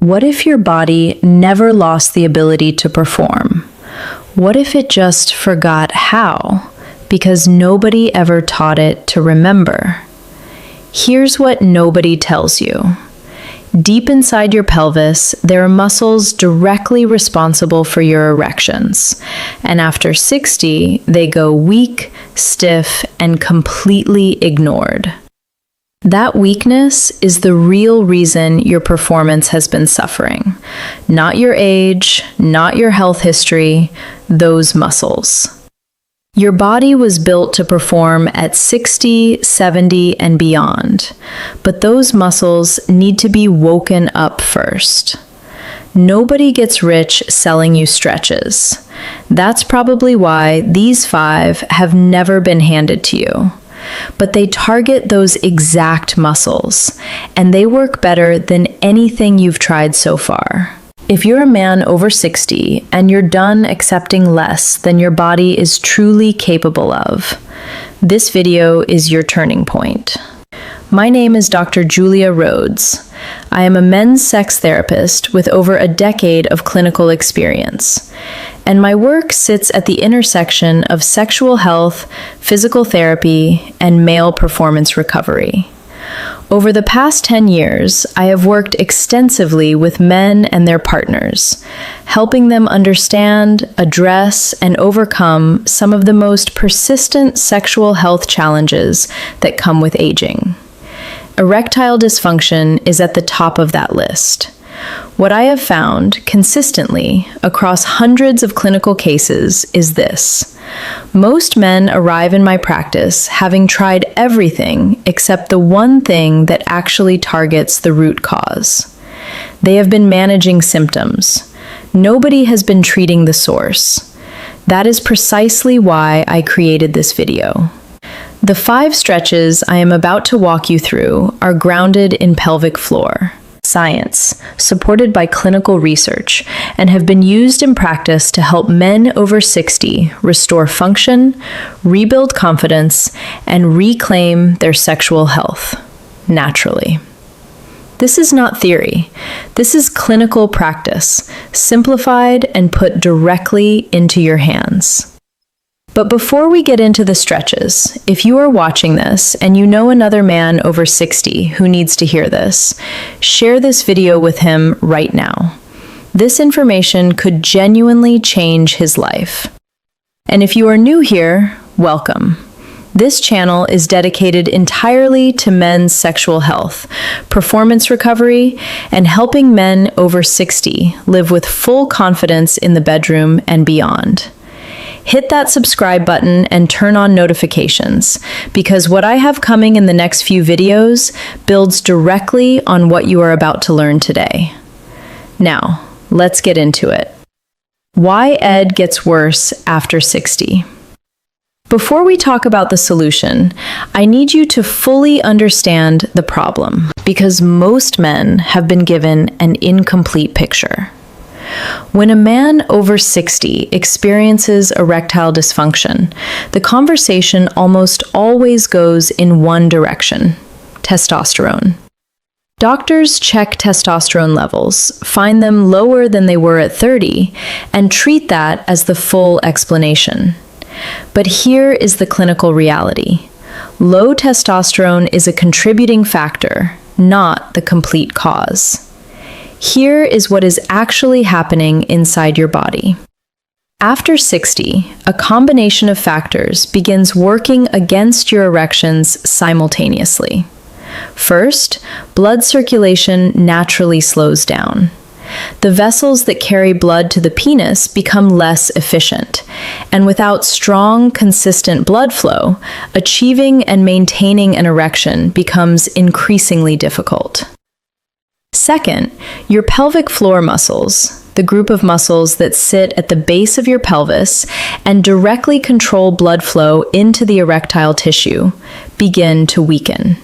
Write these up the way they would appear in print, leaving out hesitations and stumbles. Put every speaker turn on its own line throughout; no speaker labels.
What if your body never lost the ability to perform? What if it just forgot how, because nobody ever taught it to remember? Here's what nobody tells you. Deep inside your pelvis, there are muscles directly responsible for your erections, and after 60, they go weak, stiff, and completely ignored. That weakness is the real reason your performance has been suffering. Not your age, not your health history, those muscles. Your body was built to perform at 60, 70, and beyond, but those muscles need to be woken up first. Nobody gets rich selling you stretches. That's probably why these 5 have never been handed to you. But they target those exact muscles, and they work better than anything you've tried so far. If you're a man over 60 and you're done accepting less than your body is truly capable of, this video is your turning point. My name is Dr. Julia Rhodes. I am a men's sex therapist with over a decade of clinical experience, and my work sits at the intersection of sexual health, physical therapy, and male performance recovery. Over the past 10 years, I have worked extensively with men and their partners, helping them understand, address, and overcome some of the most persistent sexual health challenges that come with aging. Erectile dysfunction is at the top of that list. What I have found consistently across hundreds of clinical cases is this. Most men arrive in my practice having tried everything except the one thing that actually targets the root cause. They have been managing symptoms. Nobody has been treating the source. That is precisely why I created this video. The 5 stretches I am about to walk you through are grounded in pelvic floor science, supported by clinical research, and have been used in practice to help men over 60 restore function, rebuild confidence, and reclaim their sexual health naturally. This is not theory. This is clinical practice, simplified and put directly into your hands. But before we get into the stretches, if you are watching this and you know another man over 60 who needs to hear this, share this video with him right now. This information could genuinely change his life. And if you are new here, welcome. This channel is dedicated entirely to men's sexual health, performance recovery, and helping men over 60 live with full confidence in the bedroom and beyond. Hit that subscribe button and turn on notifications, because what I have coming in the next few videos builds directly on what you are about to learn today. Now, let's get into it. Why ED gets worse after 60. Before we talk about the solution, I need you to fully understand the problem, because most men have been given an incomplete picture. When a man over 60 experiences erectile dysfunction, the conversation almost always goes in one direction: testosterone. Doctors check testosterone levels, find them lower than they were at 30, and treat that as the full explanation. But here is the clinical reality. Low testosterone is a contributing factor, not the complete cause. Here is what is actually happening inside your body. After 60, a combination of factors begins working against your erections simultaneously. First, blood circulation naturally slows down. The vessels that carry blood to the penis become less efficient, and without strong, consistent blood flow, achieving and maintaining an erection becomes increasingly difficult. Second, your pelvic floor muscles, the group of muscles that sit at the base of your pelvis and directly control blood flow into the erectile tissue, begin to weaken.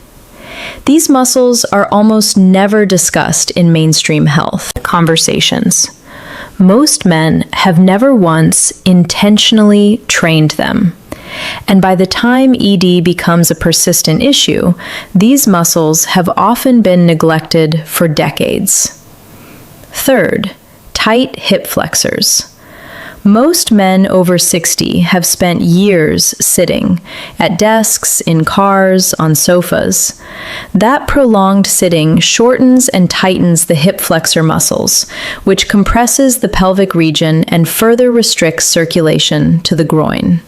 These muscles are almost never discussed in mainstream health conversations. Most men have never once intentionally trained them. And by the time ED becomes a persistent issue, these muscles have often been neglected for decades. Third, tight hip flexors. Most men over 60 have spent years sitting, at desks, in cars, on sofas. That prolonged sitting shortens and tightens the hip flexor muscles, which compresses the pelvic region and further restricts circulation to the groin.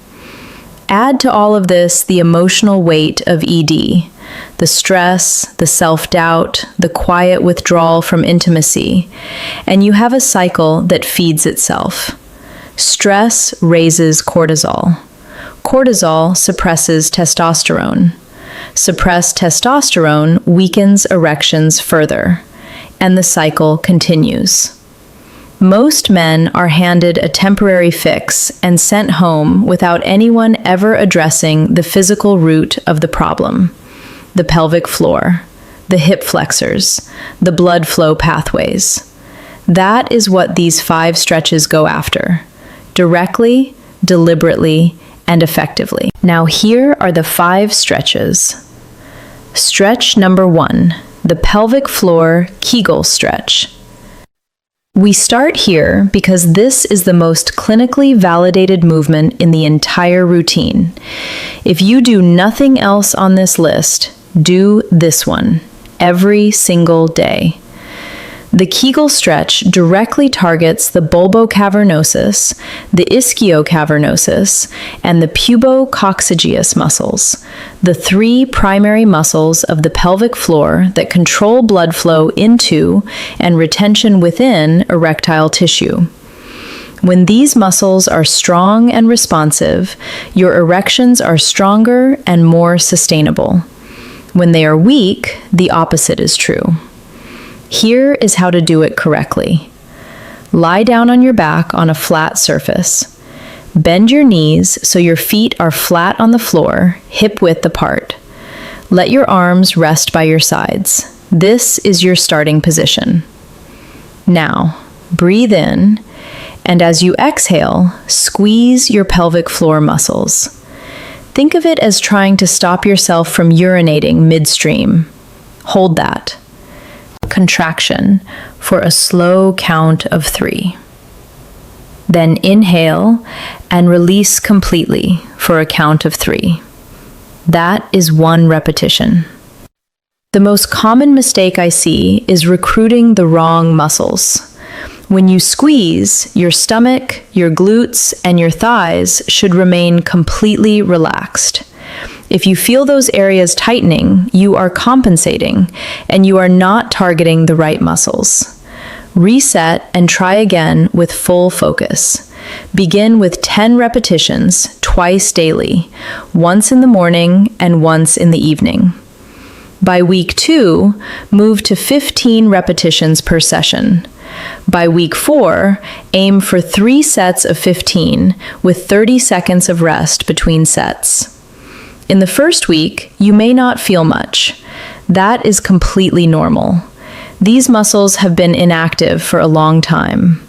Add to all of this the emotional weight of ED, the stress, the self-doubt, the quiet withdrawal from intimacy, and you have a cycle that feeds itself. Stress raises cortisol. Cortisol suppresses testosterone. Suppressed testosterone weakens erections further, and the cycle continues. Most men are handed a temporary fix and sent home without anyone ever addressing the physical root of the problem: the pelvic floor, the hip flexors, the blood flow pathways. That is what these 5 stretches go after: directly, deliberately, and effectively. Now here are the 5 stretches. Stretch number 1, the pelvic floor Kegel stretch. We start here because this is the most clinically validated movement in the entire routine. If you do nothing else on this list, do this one every single day. The Kegel stretch directly targets the bulbocavernosus, the ischiocavernosus, and the pubococcygeus muscles, the 3 primary muscles of the pelvic floor that control blood flow into and retention within erectile tissue. When these muscles are strong and responsive, your erections are stronger and more sustainable. When they are weak, the opposite is true. Here is how to do it correctly. Lie down on your back on a flat surface. Bend your knees so your feet are flat on the floor, hip-width apart. Let your arms rest by your sides. This is your starting position. Now, breathe in, and as you exhale, squeeze your pelvic floor muscles. Think of it as trying to stop yourself from urinating midstream. Hold that. Contraction for a slow count of 3. Then inhale and release completely for a count of 3. That is 1 repetition. The most common mistake I see is recruiting the wrong muscles. When you squeeze, your stomach, your glutes, and your thighs should remain completely relaxed. If you feel those areas tightening, you are compensating, and you are not targeting the right muscles. Reset and try again with full focus. Begin with 10 repetitions twice daily, once in the morning and once in the evening. By week 2, move to 15 repetitions per session. By week 4, aim for 3 sets of 15 with 30 seconds of rest between sets. In the first week, you may not feel much. That is completely normal. These muscles have been inactive for a long time.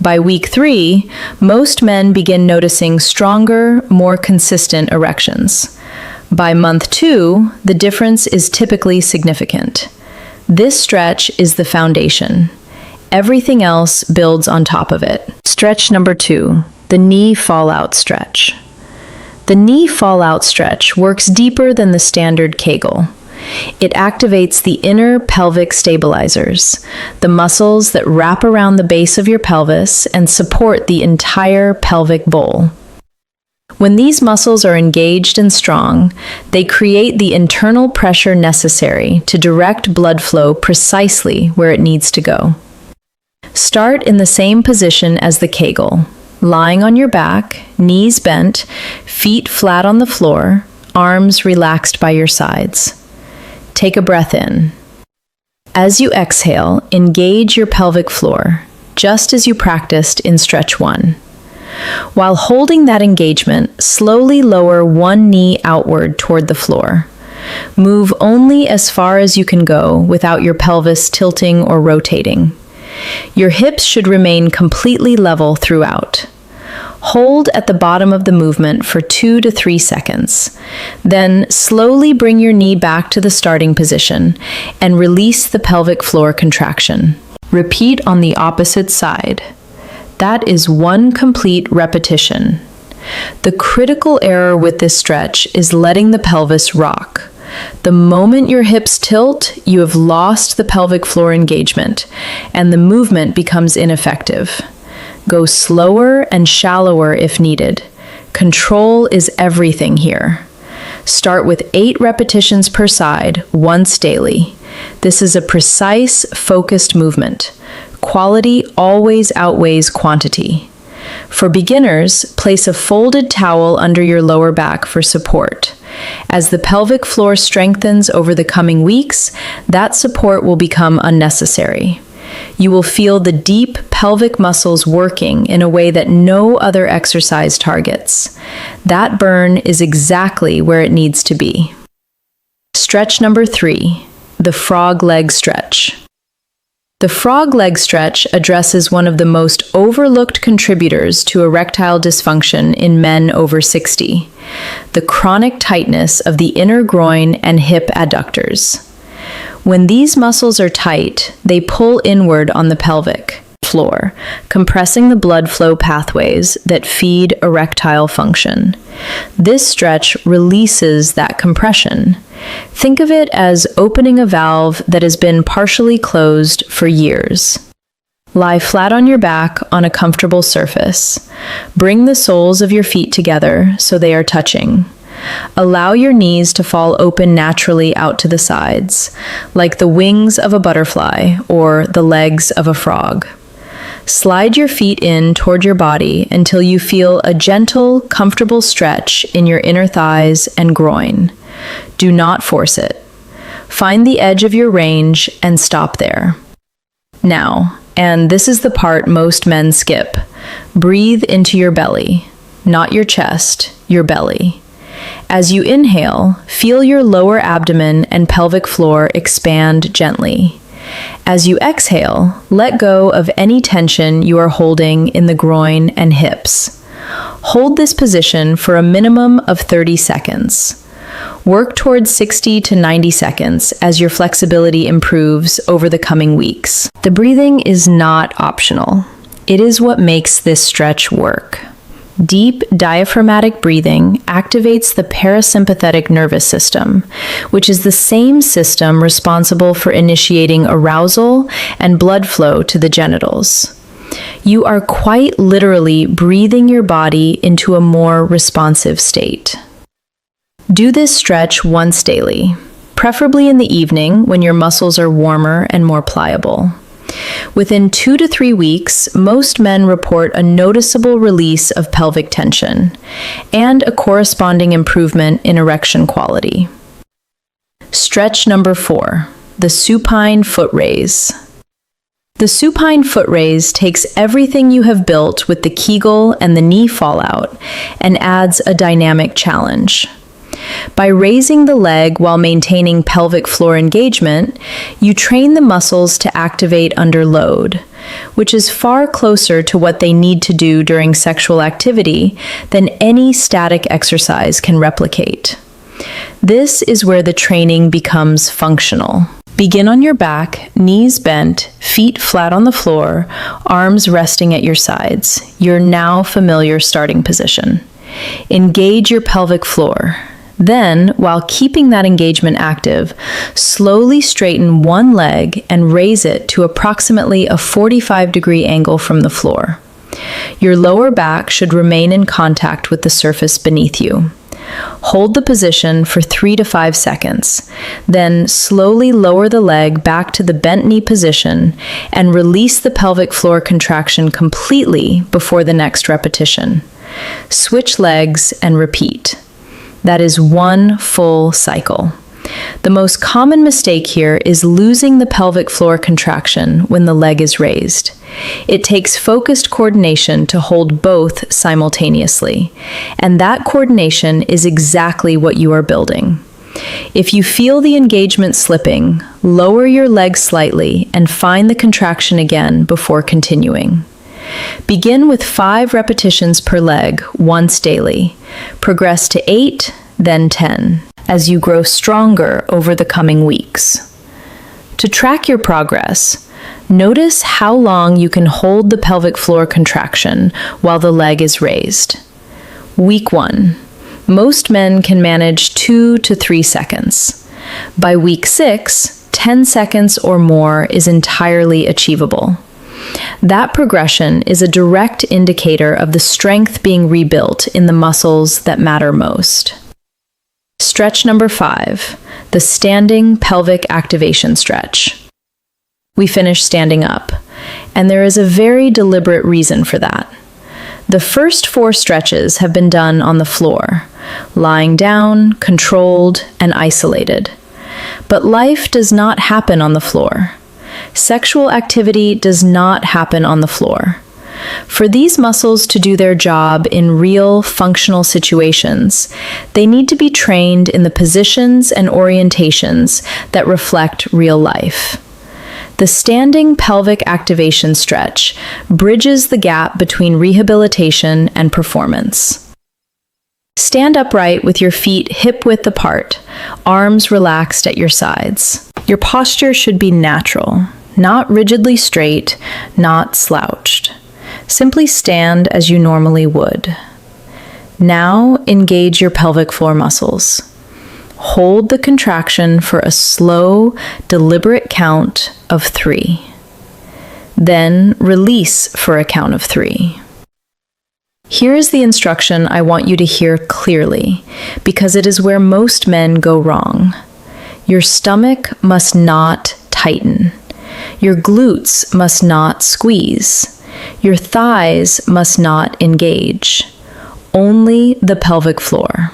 By week 3, most men begin noticing stronger, more consistent erections. By month 2, the difference is typically significant. This stretch is the foundation. Everything else builds on top of it. Stretch number 2, the knee fallout stretch. The knee fallout stretch works deeper than the standard Kegel. It activates the inner pelvic stabilizers, the muscles that wrap around the base of your pelvis and support the entire pelvic bowl. When these muscles are engaged and strong, they create the internal pressure necessary to direct blood flow precisely where it needs to go. Start in the same position as the Kegel, lying on your back, knees bent, feet flat on the floor, arms relaxed by your sides. Take a breath in. As you exhale, engage your pelvic floor, just as you practiced in stretch 1. While holding that engagement, slowly lower one knee outward toward the floor. Move only as far as you can go without your pelvis tilting or rotating. Your hips should remain completely level throughout. Hold at the bottom of the movement for 2 to 3 seconds. Then slowly bring your knee back to the starting position and release the pelvic floor contraction. Repeat on the opposite side. That is one complete repetition. The critical error with this stretch is letting the pelvis rock. The moment your hips tilt, you have lost the pelvic floor engagement, and the movement becomes ineffective. Go slower and shallower if needed. Control is everything here. Start with 8 repetitions per side, once daily. This is a precise, focused movement. Quality always outweighs quantity. For beginners, place a folded towel under your lower back for support. As the pelvic floor strengthens over the coming weeks, that support will become unnecessary. You will feel the deep pelvic muscles working in a way that no other exercise targets. That burn is exactly where it needs to be. Stretch number 3, the frog leg stretch. The frog leg stretch addresses one of the most overlooked contributors to erectile dysfunction in men over 60, the chronic tightness of the inner groin and hip adductors. When these muscles are tight, they pull inward on the pelvic floor, compressing the blood flow pathways that feed erectile function. This stretch releases that compression. Think of it as opening a valve that has been partially closed for years. Lie flat on your back on a comfortable surface. Bring the soles of your feet together so they are touching. Allow your knees to fall open naturally out to the sides, like the wings of a butterfly or the legs of a frog. Slide your feet in toward your body until you feel a gentle, comfortable stretch in your inner thighs and groin. Do not force it. Find the edge of your range and stop there. Now, and this is the part most men skip, breathe into your belly, not your chest, your belly. As you inhale, feel your lower abdomen and pelvic floor expand gently. As you exhale, let go of any tension you are holding in the groin and hips. Hold this position for a minimum of 30 seconds. Work towards 60 to 90 seconds as your flexibility improves over the coming weeks. The breathing is not optional. It is what makes this stretch work. Deep diaphragmatic breathing activates the parasympathetic nervous system, which is the same system responsible for initiating arousal and blood flow to the genitals. You are quite literally breathing your body into a more responsive state. Do this stretch once daily, preferably in the evening when your muscles are warmer and more pliable. Within 2 to 3 weeks, most men report a noticeable release of pelvic tension and a corresponding improvement in erection quality. Stretch number 4, the supine foot raise. The supine foot raise takes everything you have built with the Kegel and the knee fallout and adds a dynamic challenge. By raising the leg while maintaining pelvic floor engagement, you train the muscles to activate under load, which is far closer to what they need to do during sexual activity than any static exercise can replicate. This is where the training becomes functional. Begin on your back, knees bent, feet flat on the floor, arms resting at your sides, your now familiar starting position. Engage your pelvic floor. Then, while keeping that engagement active, slowly straighten one leg and raise it to approximately a 45-degree angle from the floor. Your lower back should remain in contact with the surface beneath you. Hold the position for 3 to 5 seconds, then slowly lower the leg back to the bent knee position and release the pelvic floor contraction completely before the next repetition. Switch legs and repeat. That is one full cycle. The most common mistake here is losing the pelvic floor contraction when the leg is raised. It takes focused coordination to hold both simultaneously, and that coordination is exactly what you are building. If you feel the engagement slipping, lower your leg slightly and find the contraction again before continuing. Begin with 5 repetitions per leg once daily. Progress to 8, then 10, as you grow stronger over the coming weeks. To track your progress, Notice how long you can hold the pelvic floor contraction while the leg is raised. Week 1. Most men can manage 2 to 3 seconds. By week 6, 10 seconds or more is entirely achievable. That progression is a direct indicator of the strength being rebuilt in the muscles that matter most. Stretch number 5, the standing pelvic activation stretch. We finish standing up, and there is a very deliberate reason for that. The first 4 stretches have been done on the floor, lying down, controlled, and isolated. But life does not happen on the floor. Sexual activity does not happen on the floor. For these muscles to do their job in real, functional situations, they need to be trained in the positions and orientations that reflect real life. The standing pelvic activation stretch bridges the gap between rehabilitation and performance. Stand upright with your feet hip-width apart, arms relaxed at your sides. Your posture should be natural, not rigidly straight, not slouched. Simply stand as you normally would. Now engage your pelvic floor muscles. Hold the contraction for a slow, deliberate count of 3. Then release for a count of 3. Here is the instruction I want you to hear clearly, because it is where most men go wrong. Your stomach must not tighten. Your glutes must not squeeze. Your thighs must not engage. Only the pelvic floor.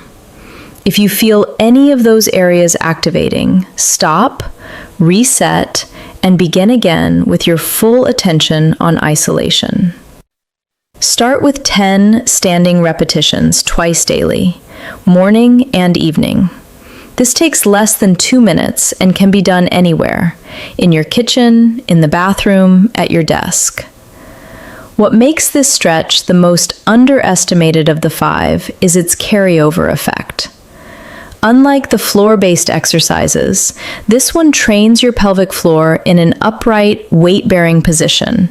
If you feel any of those areas activating, stop, reset, and begin again with your full attention on isolation. Start with 10 standing repetitions twice daily, morning and evening. This takes less than 2 minutes and can be done anywhere, in your kitchen, in the bathroom, at your desk. What makes this stretch the most underestimated of the 5 is its carryover effect. Unlike the floor-based exercises, this one trains your pelvic floor in an upright, weight-bearing position,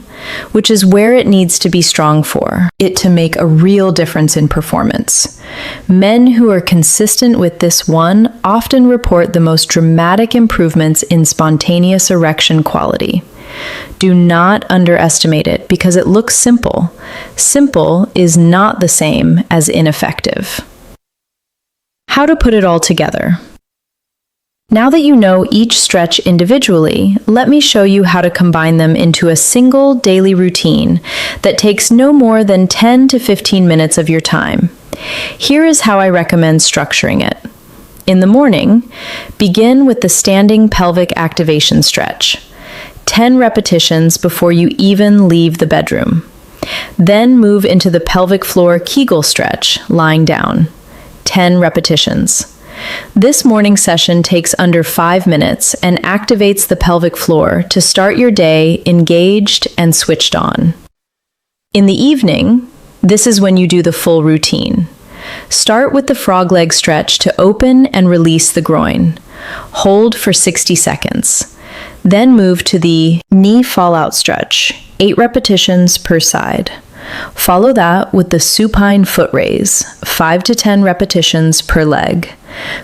which is where it needs to be strong for it to make a real difference in performance. Men who are consistent with this one often report the most dramatic improvements in spontaneous erection quality. Do not underestimate it because it looks simple. Simple is not the same as ineffective. How to put it all together. Now that you know each stretch individually, let me show you how to combine them into a single daily routine that takes no more than 10 to 15 minutes of your time. Here is how I recommend structuring it. In the morning, begin with the standing pelvic activation stretch. 10 repetitions before you even leave the bedroom. Then move into the pelvic floor Kegel stretch, lying down. 10 repetitions. This morning session takes under 5 minutes and activates the pelvic floor to start your day engaged and switched on. In the evening, this is when you do the full routine. Start with the frog leg stretch to open and release the groin. Hold for 60 seconds. Then move to the knee fallout stretch, 8 repetitions per side. Follow that with the supine foot raise, 5 to 10 repetitions per leg.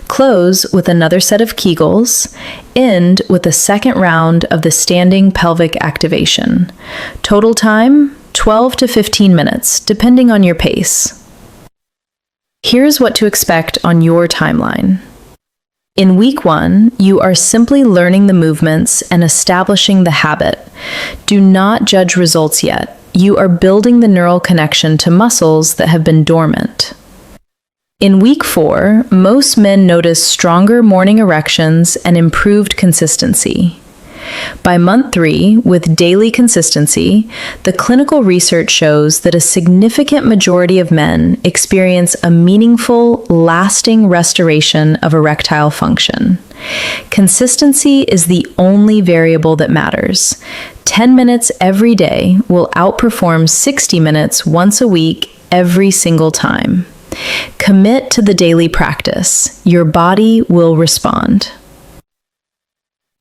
Close with another set of Kegels. End with a second round of the standing pelvic activation. Total time, 12 to 15 minutes, depending on your pace. Here's what to expect on your timeline. In week 1, you are simply learning the movements and establishing the habit. Do not judge results yet. You are building the neural connection to muscles that have been dormant. In week 4, most men notice stronger morning erections and improved consistency. By month 3, with daily consistency, the clinical research shows that a significant majority of men experience a meaningful, lasting restoration of erectile function. Consistency is the only variable that matters. 10 minutes every day will outperform 60 minutes once a week every single time. Commit to the daily practice. Your body will respond.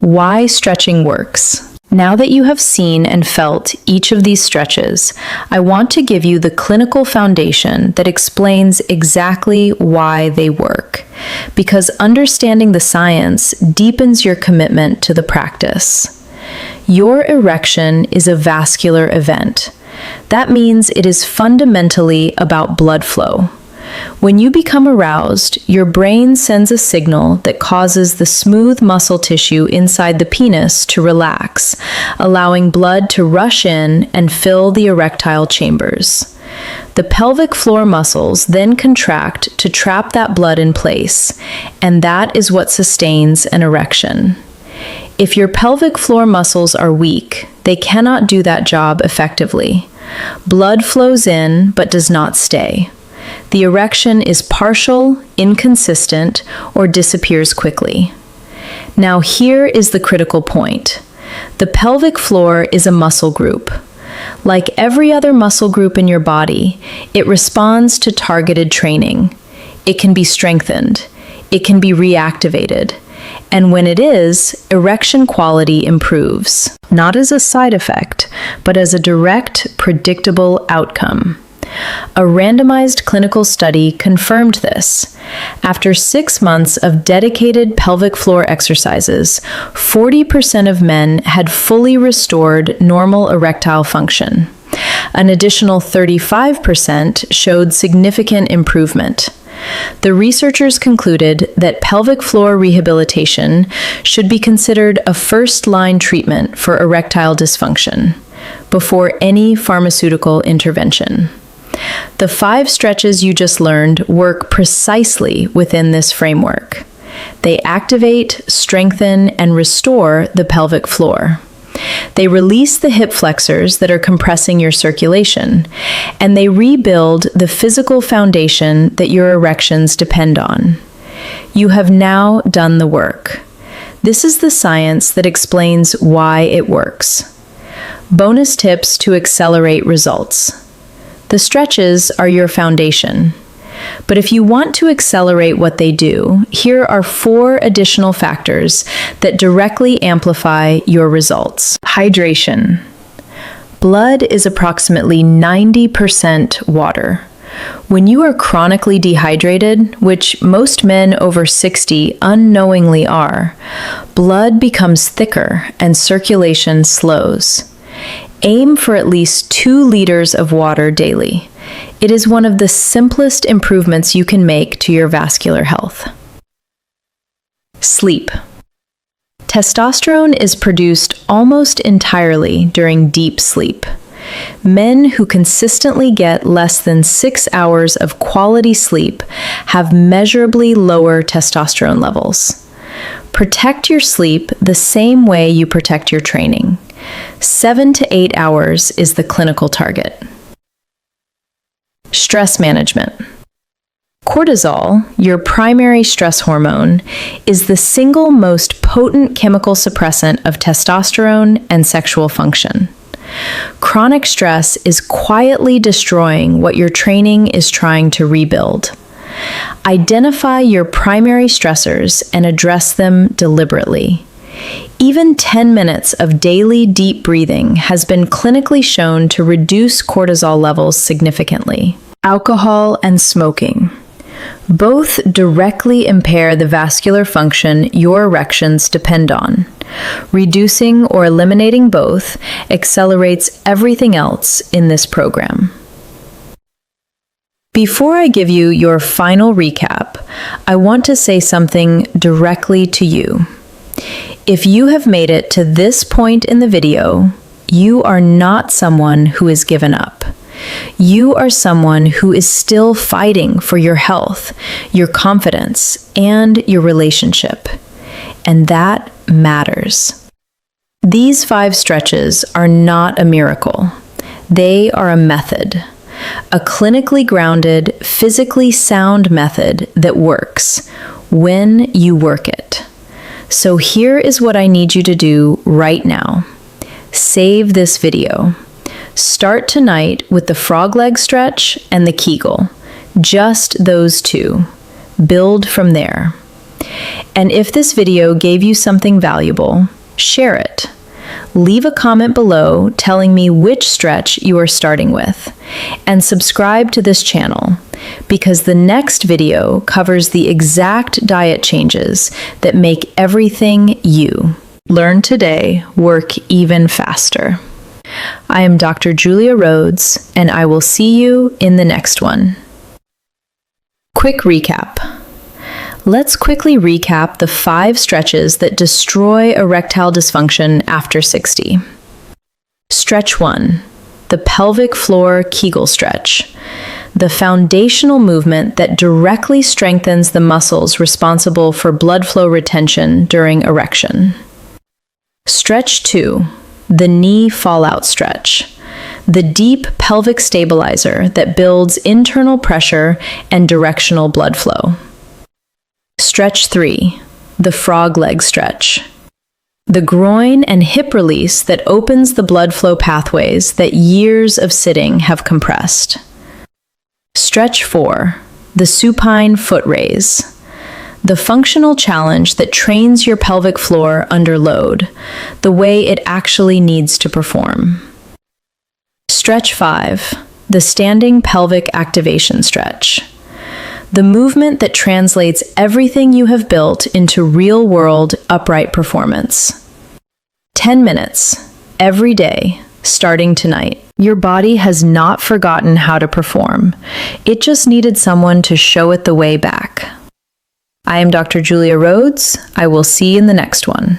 Why stretching works. Now that you have seen and felt each of these stretches, I want to give you the clinical foundation that explains exactly why they work, because understanding the science deepens your commitment to the practice. Your erection is a vascular event. That means it is fundamentally about blood flow. When you become aroused, your brain sends a signal that causes the smooth muscle tissue inside the penis to relax, allowing blood to rush in and fill the erectile chambers. The pelvic floor muscles then contract to trap that blood in place, and that is what sustains an erection. If your pelvic floor muscles are weak, they cannot do that job effectively. Blood flows in but does not stay. The erection is partial, inconsistent, or disappears quickly. Now here is the critical point. The pelvic floor is a muscle group. Like every other muscle group in your body, it responds to targeted training. It can be strengthened. It can be reactivated. And when it is, erection quality improves, not as a side effect, but as a direct, predictable outcome. A randomized clinical study confirmed this. After 6 months of dedicated pelvic floor exercises, 40% of men had fully restored normal erectile function. An additional 35% showed significant improvement. The researchers concluded that pelvic floor rehabilitation should be considered a first-line treatment for erectile dysfunction, before any pharmaceutical intervention. The 5 stretches you just learned work precisely within this framework. They activate, strengthen, and restore the pelvic floor. They release the hip flexors that are compressing your circulation, and they rebuild the physical foundation that your erections depend on. You have now done the work. This is the science that explains why it works. Bonus tips to accelerate results. The stretches are your foundation. But if you want to accelerate what they do, here are 4 additional factors that directly amplify your results. Hydration. Blood is approximately 90% water. When you are chronically dehydrated, which most men over 60 unknowingly are, blood becomes thicker and circulation slows. Aim for at least 2 liters of water daily. It is one of the simplest improvements you can make to your vascular health. Sleep. Testosterone is produced almost entirely during deep sleep. Men who consistently get less than 6 hours of quality sleep have measurably lower testosterone levels. Protect your sleep the same way you protect your training. 7 to 8 hours is the clinical target. Stress management. Cortisol, your primary stress hormone, is the single most potent chemical suppressant of testosterone and sexual function. Chronic stress is quietly destroying what your training is trying to rebuild. Identify your primary stressors and address them deliberately. Even 10 minutes of daily deep breathing has been clinically shown to reduce cortisol levels significantly. Alcohol and smoking. Both directly impair the vascular function your erections depend on. Reducing or eliminating both accelerates everything else in this program. Before I give you your final recap, I want to say something directly to you. If you have made it to this point in the video, you are not someone who has given up. You are someone who is still fighting for your health, your confidence, and your relationship. And that matters. These 5 stretches are not a miracle. They are a method. A clinically grounded, physically sound method that works when you work it. So here is what I need you to do right now. Save this video. Start tonight with the frog leg stretch and the Kegel. Just those 2. Build from there. And if this video gave you something valuable, share it. Leave a comment below telling me which stretch you are starting with, and subscribe to this channel because the next video covers the exact diet changes that make everything you learn today work even faster. I am Dr. Julia Rhodes, and I will see you in the next one. Quick recap. Let's quickly recap the 5 stretches that destroy erectile dysfunction after 60. Stretch 1, the pelvic floor Kegel stretch, the foundational movement that directly strengthens the muscles responsible for blood flow retention during erection. Stretch 2, the knee fallout stretch, the deep pelvic stabilizer that builds internal pressure and directional blood flow. Stretch 3, the frog leg stretch, the groin and hip release that opens the blood flow pathways that years of sitting have compressed. Stretch 4, the supine foot raise, the functional challenge that trains your pelvic floor under load, the way it actually needs to perform. Stretch 5, the standing pelvic activation stretch, the movement that translates everything you have built into real-world upright performance. 10 minutes, every day, starting tonight. Your body has not forgotten how to perform. It just needed someone to show it the way back. I am Dr. Julia Rhodes. I will see you in the next one.